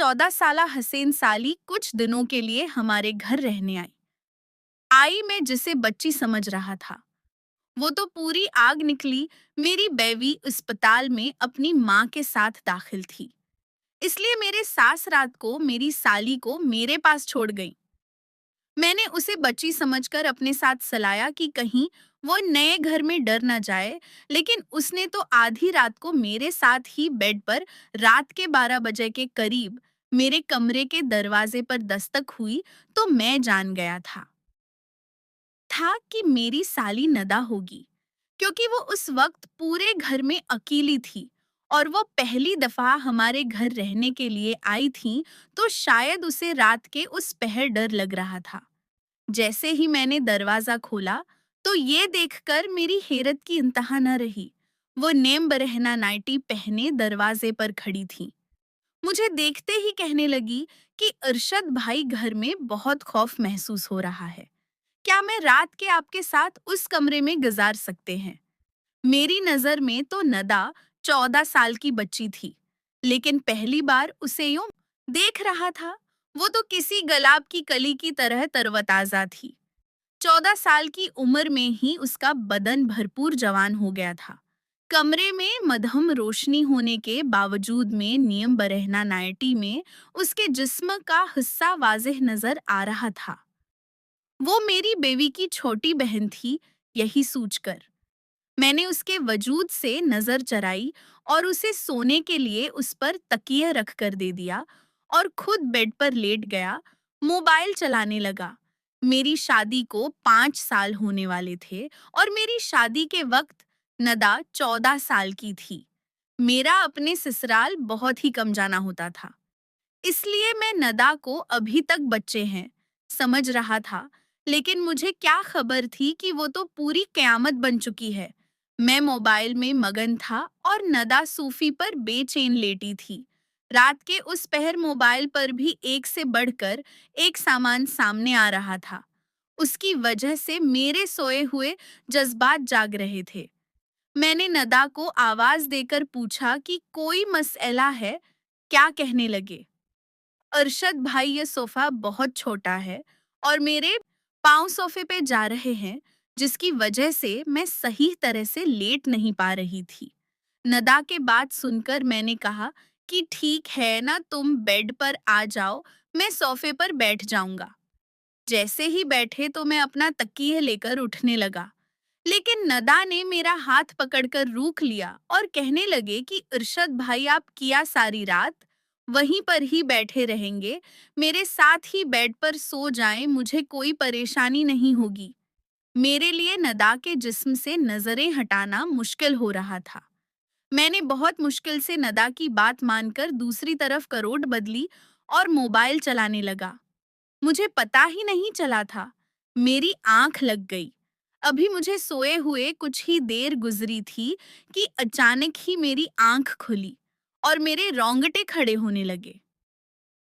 14 साला हसीन साली कुछ दिनों के लिए हमारे घर रहने आई मैं जिसे बच्ची समझ रहा था। वो तो पूरी आग निकली। मेरी बेवी अस्पताल में अपनी माँ के साथ दाखिल थी, इसलिए मेरे सास रात को मेरी साली को मेरे पास छोड़ गई। मैंने उसे बच्ची समझकर अपने साथ सलाया कि कहीं वो नए घर में डर न जाए, लेकिन उसने तो आधी रात को मेरे साथ ही बेड पर रात के 12 बजे के करीब मेरे कमरे के दरवाजे पर दस्तक हुई तो मैं जान गया था कि मेरी साली नदा होगी, क्योंकि वो उस वक्त पूरे घर में अकेली थी और वो पहली दफा हमारे घर रहने के लिए आई थी, तो शायद उसे रात के उस पहर डर लग रहा था। जैसे ही मैंने दरवाजा खोला तो ये देखकर मेरी हैरत की इंतहा न रही। वो नेम बरहना नाइटी पहने दरवाजे पर खड़ी थी। मुझे देखते ही कहने लगी कि अरशद भाई, घर में बहुत खौफ महसूस हो रहा है। क्या मैं रात के आपके साथ उस कमरे में गुजार सकते हैं? मेरी नजर में तो नदा 14 साल की बच्ची थी, लेकिन पहली बार उसे यूं देख रहा था। वो तो किसी गुलाब की कली की तरह तरोताजा थी। 14 साल की उम्र में ही उसका बदन भरपूर जवान हो गया था। कमरे में मध्यम रोशनी होने के बावजूद में नियम बरहना नाइटी में उसके जिस्म का हिस्सा वाज़ेह नजर आ रहा था। वो मेरी बेवी की छोटी बहन थी, यही सोचकर मैंने उसके वजूद से नजर चराई और उसे सोने के लिए उस पर तकिया रख कर दे दिया और खुद बेड पर लेट गया। मोबाइल चलाने लगा। मेरी शादी को 5 साल होने वाले थे और मेरी शादी के वक्त नदा 14 साल की थी। मेरा अपने ससुराल बहुत ही कम जाना होता था, इसलिए मैं नदा को अभी तक बच्चे हैं समझ रहा था। लेकिन मुझे क्या खबर थी कि वो तो पूरी कयामत बन चुकी है। मैं मोबाइल में मगन था और नदा सूफी पर बेचैन लेटी थी। रात के उस पहर मोबाइल पर भी एक से बढ़कर एक सामान सामने आ रहा था। उसकी वजह से मेरे सोए हुए जज्बात जाग रहे थे। मैंने नदा को आवाज देकर पूछा कि कोई मसला है? क्या कहने लगे? अरशद भाई, ये सोफा बहुत छोटा है और मेरे पांव सोफे पे जा रहे हैं, जिसकी वजह से मैं सही तरह से लेट नहीं पा रही थी। नदा के बात सुनकर मैंने कहा कि ठीक है ना, तुम बेड पर आ जाओ, मैं सोफे पर बैठ जाऊंगा। जैसे ही बैठे तो मैं अपना तकिए लेकर उठने लगा, लेकिन नदा ने मेरा हाथ पकड़कर रोक लिया और कहने लगे कि इरशद भाई, आप किया सारी रात वहीं पर ही बैठे रहेंगे? मेरे साथ ही बेड पर सो जाएं, मुझे कोई परेशानी नहीं होगी। मेरे लिए नदा के जिस्म से नजरें हटाना मुश्किल हो रहा था। मैंने बहुत मुश्किल से नदा की बात मानकर दूसरी तरफ करोट बदली और मोबाइल चलाने लगा। मुझे पता ही नहीं चला था, मेरी आंख लग गई। अभी मुझे सोए हुए कुछ ही देर गुजरी थी कि अचानक ही मेरी आंख खुली और मेरे रोंगटे खड़े होने लगे।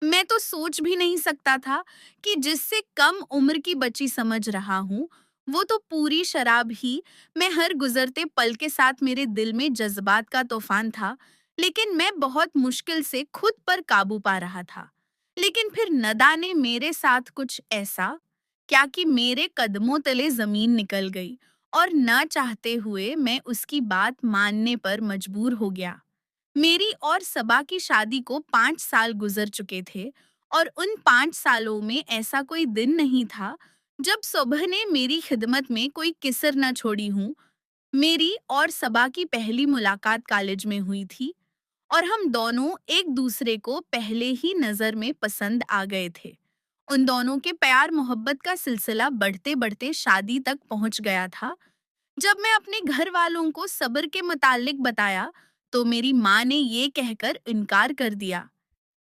मैं तो सोच भी नहीं सकता था कि जिससे कम उम्र की बच्ची समझ रहा हूँ, वो तो पूरी शराब ही। मैं हर गुजरते पल के साथ मेरे दिल में जज्बात का तूफान था, लेकिन मैं बहुत मुश्किल से खुद पर काबू पा रहा था। लेकिन फिर नदा ने मेरे साथ कुछ ऐसा क्या कि मेरे कदमों तले जमीन निकल गई और न चाहते हुए मैं उसकी बात मानने पर मजबूर हो गया। मेरी और सबा की शादी को 5 साल गुजर चुके थे और उन 5 सालों में ऐसा कोई दिन नहीं था जब सुबह ने मेरी खिदमत में कोई किसर न छोड़ी हूँ। मेरी और सबा की पहली मुलाकात कॉलेज में हुई थी और हम दोनों एक दूसरे को पहले ही नजर में पसंद आ गए थे। उन दोनों के प्यार मोहब्बत का सिलसिला बढ़ते बढ़ते शादी तक पहुंच गया था। जब मैं अपने घर वालों को सब्र के मुतालिक बताया, तो मेरी माँ ने ये कहकर इनकार कर दिया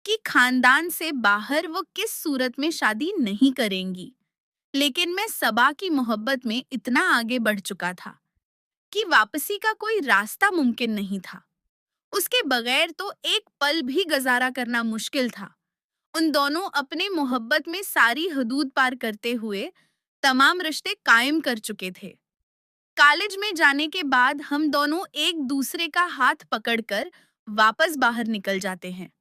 कि खानदान से बाहर वो किस सूरत में शादी नहीं करेंगी। लेकिन मैं सबा की मोहब्बत में इतना आगे बढ़ चुका था कि वापसी का कोई रास्ता मुमकिन नहीं था। उसके बगैर तो एक पल भी गुजारा करना मुश्किल था। उन दोनों अपने मोहब्बत में सारी हदूद पार करते हुए तमाम रिश्ते कायम कर चुके थे। कॉलेज में जाने के बाद हम दोनों एक दूसरे का हाथ पकड़कर वापस बाहर निकल जाते हैं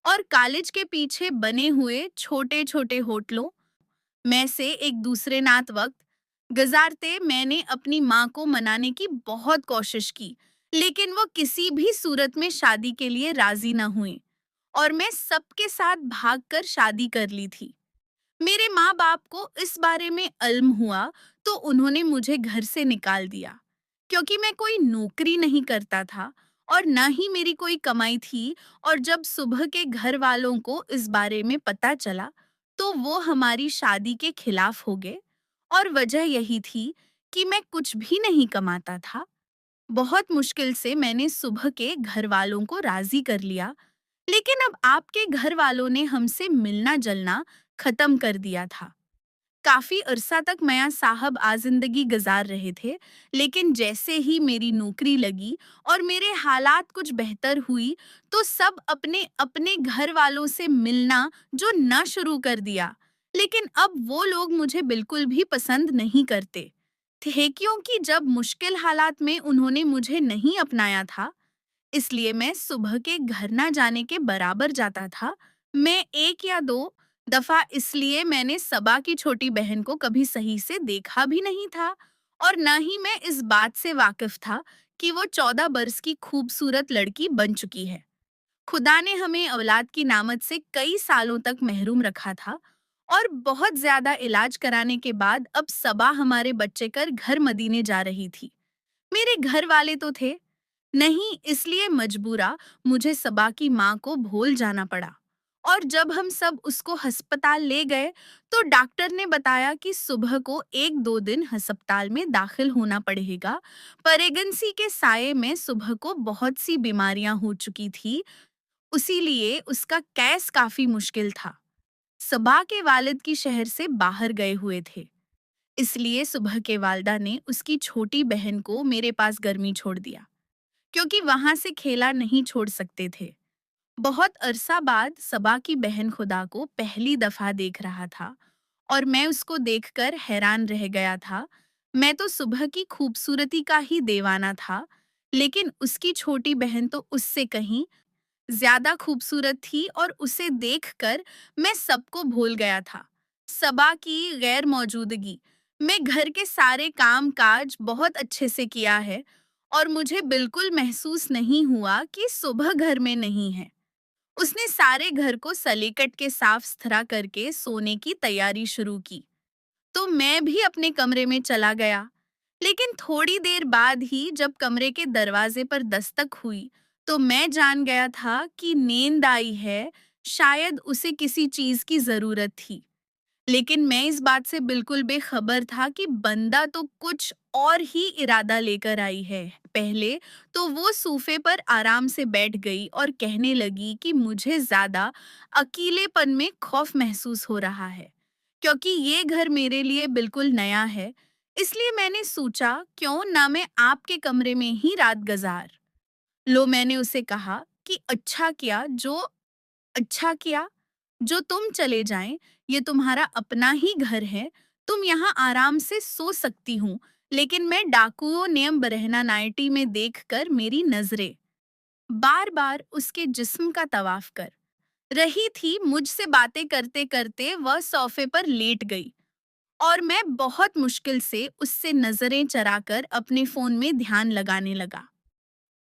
और कॉलेज के पीछे बने हुए छोटे छोटे होटलों में से एक दूसरे नात वक्त गुजारते मैंने अपनी माँ को मनाने की बहुत कोशिश की, लेकिन वो किसी भी सूरत में शादी के लिए राजी न हुई और मैं सबके साथ भागकर शादी कर ली थी। मेरे माँ बाप को इस बारे में इल्म हुआ तो उन्होंने मुझे घर से निकाल दिया, क्योंकि मैं कोई नौकरी नहीं करता था और न ही मेरी कोई कमाई थी। और जब सुबह के घर वालों को इस बारे में पता चला तो वो हमारी शादी के खिलाफ हो गए। और वजह यही थी कि मैं कुछ भी नहीं कमाता था। बहुत मुश्किल से मैंने सुबह के घर वालों को राजी कर लिया, लेकिन अब आपके घर वालों ने हमसे मिलना जलना खत्म कर दिया था। काफी अरसा तक मियां साहब आजिंदगी गुजार रहे थे, लेकिन जैसे ही मेरी नौकरी लगी और मेरे हालात कुछ बेहतर हुई तो सब अपने अपने घर वालों से मिलना जो न शुरू कर दिया। लेकिन अब वो लोग मुझे बिल्कुल भी पसंद नहीं करते थे, क्योंकि जब मुश्किल हालात में उन्होंने मुझे नहीं अपनाया था, इसलिए मैं सुबह के घर ना जाने के बराबर जाता था। मैं एक या दो दफा इसलिए मैंने सबा की छोटी बहन को कभी सही से देखा भी नहीं था और न ही मैं इस बात से वाकिफ था कि वो 14 बरस की खूबसूरत लड़की बन चुकी है। खुदा ने हमें औलाद की नामत से कई सालों तक महरूम रखा था और बहुत ज्यादा इलाज कराने के बाद अब सबा हमारे बच्चे कर घर मदीने जा रही थी। मेरे घर वाले तो थे नहीं, इसलिए मजबूरा मुझे सबा की माँ को भूल जाना पड़ा। और जब हम सब उसको अस्पताल ले गए तो डॉक्टर ने बताया कि सुबह को 1-2 दिन अस्पताल में दाखिल होना पड़ेगा। प्रेगनेंसी के साये में सुबह को बहुत सी बीमारियां हो चुकी थी, उसीलिए उसका केस काफी मुश्किल था। सबा के वालिद की शहर से बाहर गए हुए थे, इसलिए सुबह के वालदा ने उसकी छोटी बहन को मेरे पास गर्मी छोड़ दिया, क्योंकि वहां से खेला नहीं छोड़ सकते थे। बहुत अरसा बाद सबा की बहन खुदा को पहली दफा देख रहा था और मैं उसको देखकर हैरान रह गया था। मैं तो सुबह की खूबसूरती का ही दीवाना था, लेकिन उसकी छोटी बहन तो उससे कहीं ज्यादा खूबसूरत थी और उसे देखकर मैं सबको भूल गया था। सबा की गैर मौजूदगी में घर के सारे काम काज बहुत अच्छे से किया है और मुझे बिल्कुल महसूस नहीं हुआ कि सुबह घर में नहीं है। उसने सारे घर को सलीकट के साफ सुथरा करके सोने की तैयारी शुरू की, तो मैं भी अपने कमरे में चला गया। लेकिन थोड़ी देर बाद ही जब कमरे के दरवाजे पर दस्तक हुई तो मैं जान गया था कि नींद आई है, शायद उसे किसी चीज की जरूरत थी। लेकिन मैं इस बात से बिल्कुल बेखबर था कि बंदा तो कुछ और ही इरादा लेकर आई है। पहले तो वो सोफे पर आराम से बैठ गई और कहने लगी कि मुझे ज्यादा अकेलेपन में खौफ महसूस हो रहा है, क्योंकि ये घर मेरे लिए बिल्कुल नया है। इसलिए मैंने सोचा क्यों ना मैं आपके कमरे में ही रात गुजार लो। मैंने उसे कहा कि अच्छा किया जो तुम चले जाएं, ये तुम्हारा अपना ही घर है, तुम यहाँ आराम से सो सकती हूँ। लेकिन मैं डाकुओं नियम बरहना नाइटी में देखकर मेरी नजरें बार बार उसके जिस्म का तवाफ कर रही थी। मुझसे बातें करते करते वह सोफे पर लेट गई और मैं बहुत मुश्किल से उससे नजरें चराकर अपने फोन में ध्यान लगाने लगा।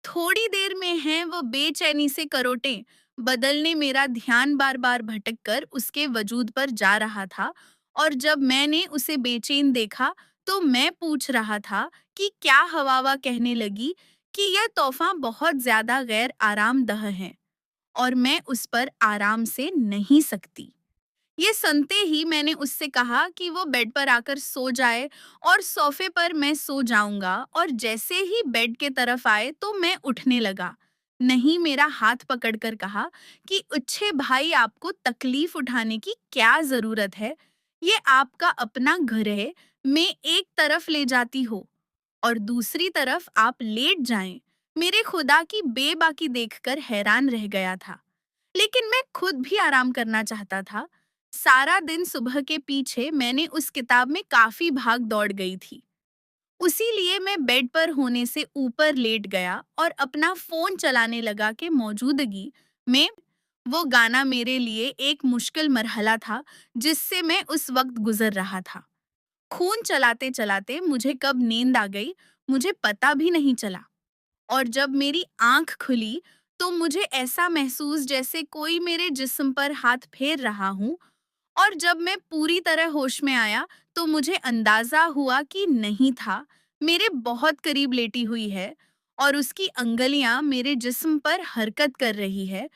थोड़ी देर में है वो बेचैनी से करोटें बदलने मेरा ध्यान बार बार भटक कर उसके वजूद पर जा रहा था। और जब मैंने उसे बेचैन देखा तो मैं पूछ रहा था कि क्या हवावा कहने लगी कि यह तोहफा बहुत ज्यादा गैर आरामदह है और मैं उस पर आराम से नहीं सकती। ये सुनते ही मैंने उससे कहा कि वो बेड पर आकर सो जाए और सोफे पर मैं सो जाऊंगा। और जैसे ही बेड के तरफ आए तो मैं उठने लगा। नहीं, मेरा हाथ पकड़कर कहा कि अच्छे भाई, आपको तकलीफ उठाने की क्या जरूरत है, ये आपका अपना घर है। मैं एक तरफ ले जाती हो और दूसरी तरफ आप लेट जाएं। मेरे खुदा की बेबाकी देखकर हैरान रह गया था, लेकिन मैं खुद भी आराम करना चाहता था। सारा दिन सुबह के पीछे मैंने उस किताब में काफी भाग दौड़ गई थी, उसी लिए मैं बेड पर होने से ऊपर लेट गया और अपना फोन चलाने लगा के मौजूदगी में वो गाना मेरे लिए एक मुश्किल मरहला था जिससे मैं उस वक्त गुजर रहा था। खून चलाते चलाते मुझे कब नींद आ गई, मुझे पता भी नहीं चला। और जब मेरी आंख खुली तो मुझे ऐसा महसूस जैसे कोई मेरे जिस्म पर हाथ फेर रहा हूँ। और जब मैं पूरी तरह होश में आया तो मुझे अंदाजा हुआ कि नहीं था, मेरे बहुत करीब लेटी हुई है और उसकी अंगलियां मेरे जिस्म पर हरकत कर रही है।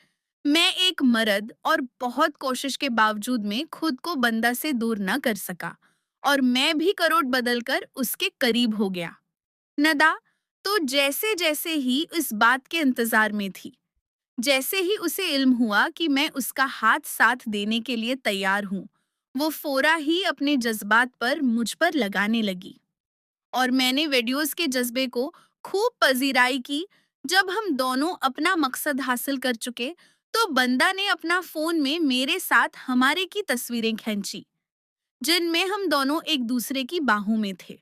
मैं एक मर्द और बहुत कोशिश के बावजूद में खुद को बंदा से दूर न कर सका और मैं भी करवट बदलकर उसके करीब हो गया। नदा तो जैसे जैसे ही इस बात के इंतजार में थी, जैसे ही उसे इल्म हुआ कि मैं उसका हाथ साथ देने के लिए तैयार हूँ, वो फोरा ही अपने जज्बात पर मुझ पर लगाने लगी। और मैंने वीडियोस के जज्बे को खूब पजीराई की। जब हम दोनों अपना मकसद हासिल कर चुके, तो बंदा ने अपना फोन में मेरे साथ हमारे की तस्वीरें खींची, जिनमें हम दोनों एक दूसरे की बाहों में थे।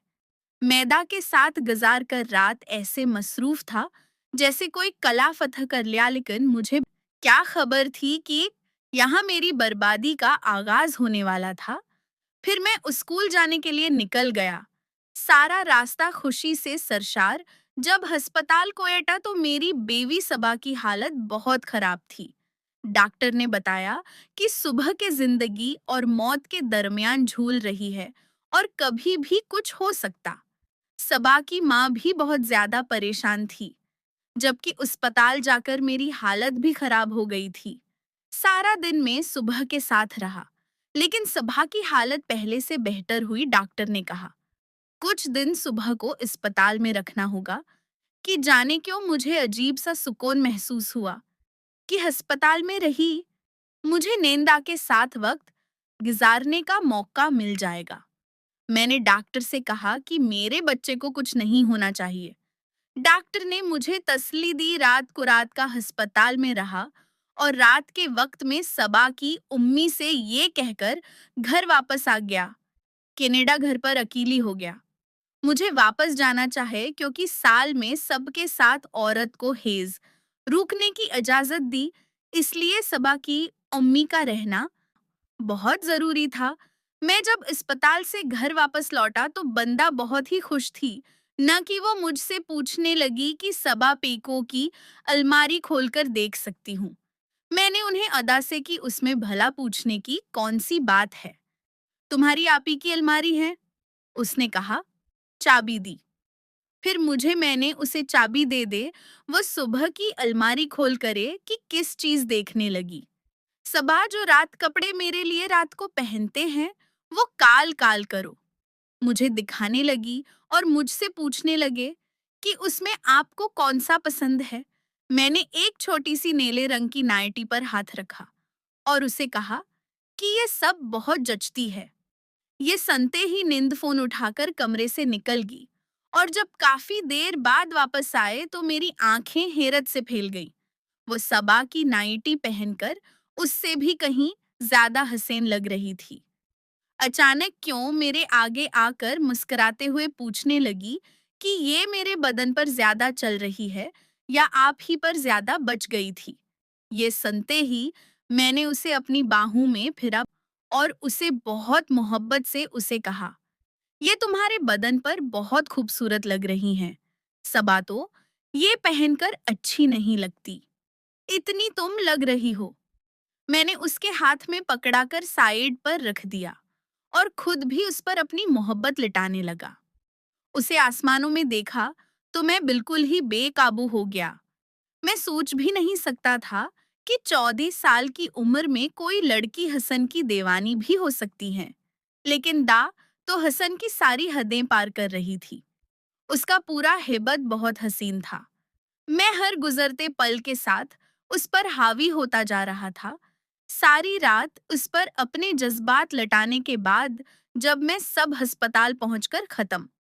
मैदा के साथ गुजार कर रात ऐसे मसरूफ था जैसे कोई कला फतह कर लिया, लेकिन मुझे क्या खबर थी कि यहाँ मेरी बर्बादी का आगाज होने वाला था। फिर मैं स्कूल जाने के लिए निकल गया, सारा रास्ता खुशी से सरशार। जब अस्पताल कोयटा तो मेरी बेवी सबा की हालत बहुत खराब थी। डॉक्टर ने बताया कि सुबह के जिंदगी और मौत के दरमियान झूल रही है और कभी भी कुछ हो सकता। सबा की माँ भी बहुत ज्यादा परेशान थी, जबकि अस्पताल जाकर मेरी हालत भी खराब हो गई थी। सारा दिन में सुबह के साथ रहा, लेकिन सबा की हालत पहले से बेहतर हुई। डॉक्टर ने कहा कुछ दिन सुबह को अस्पताल में रखना होगा। कि जाने क्यों मुझे अजीब सा सुकून महसूस हुआ कि अस्पताल में रही मुझे नेंदा के साथ वक्त गुजारने का मौका मिल जाएगा। मैंने डॉक्टर से कहा कि मेरे बच्चे को कुछ नहीं होना चाहिए। डॉक्टर ने मुझे तसल्ली दी। रात को रात का अस्पताल में रहा और रात के वक्त में सबा की उम्मी से ये कहकर घर वापस आ गया, कनाडा घर पर अकेली हो गया। मुझे वापस जाना चाहे क्योंकि साल में सबके साथ औरत को हेज रुकने की इजाजत दी, इसलिए सबा की उम्मी का रहना बहुत जरूरी था। मैं जब अस्पताल से घर वापस लौटा तो बंदा बहुत ही खुश थी। न कि वो मुझसे पूछने लगी कि सबा पेको की अलमारी खोलकर देख सकती हूँ। मैंने उन्हें अदा से कि उसमें भला पूछने की कौन सी बात है। तुम्हारी आपी की अलमारी है, उसने कहा। चाबी दी। फिर मुझे मैंने उसे चाबी दे दे, वो सुबह की अलमारी खोल करे कि किस चीज देखने लगी। सबा जो रात कपड़े मेरे लिए रात को पहनते हैं, वो काल काल करो, मुझे दिखाने लगी और मुझसे पूछने लगे कि उसमें आपको कौन सा पसंद है। मैंने एक छोटी सी नीले रंग की नाइटी पर हाथ रखा और उसे कहा कि ये सब बहुत जचती है। ये सुनते ही नींद फोन उठाकर कमरे से निकल गई और जब काफी देर बाद वापस आए तो मेरी आंखें हैरत से फैल गई। वो सबा की नाइटी पहनकर उससे भी कहीं ज्यादा हसीन लग रही थी। अचानक क्यों मेरे आगे आकर मुस्कुराते हुए पूछने लगी कि ये मेरे बदन पर ज्यादा चल रही है या आप ही पर ज्यादा बच गई थी। ये सुनते ही मैंने उसे अपनी बाहों में फिरा और उसे बहुत मोहब्बत से उसे कहा, ये तुम्हारे बदन पर बहुत खूबसूरत लग रही हैं। सबा तो ये पहनकर अच्छी नहीं लगती, इतनी तुम लग रही हो। मैंने उसके हाथ में पकड़ाकर साइड पर रख दिया और खुद भी उस पर अपनी मोहब्बत लिटाने लगा। उसे आसमानों में देखा तो मैं बिल्कुल ही बेकाबू हो गया। मैं सोच भी नहीं सकता था कि 14 साल की उम्र में कोई लड़की हसन की दीवानी भी हो सकती है। लेकिन दा तो हसन की सारी हदें पार कर रही थी। उसका पूरा हिब्बत बहुत हसीन था। मैं हर गुजरते पल के साथ उस पर हावी होता जा रहा था। सारी रात उस पर अपने जज्बात लटाने के बाद जब मैं सब अस्पताल पहुंचकर खत्म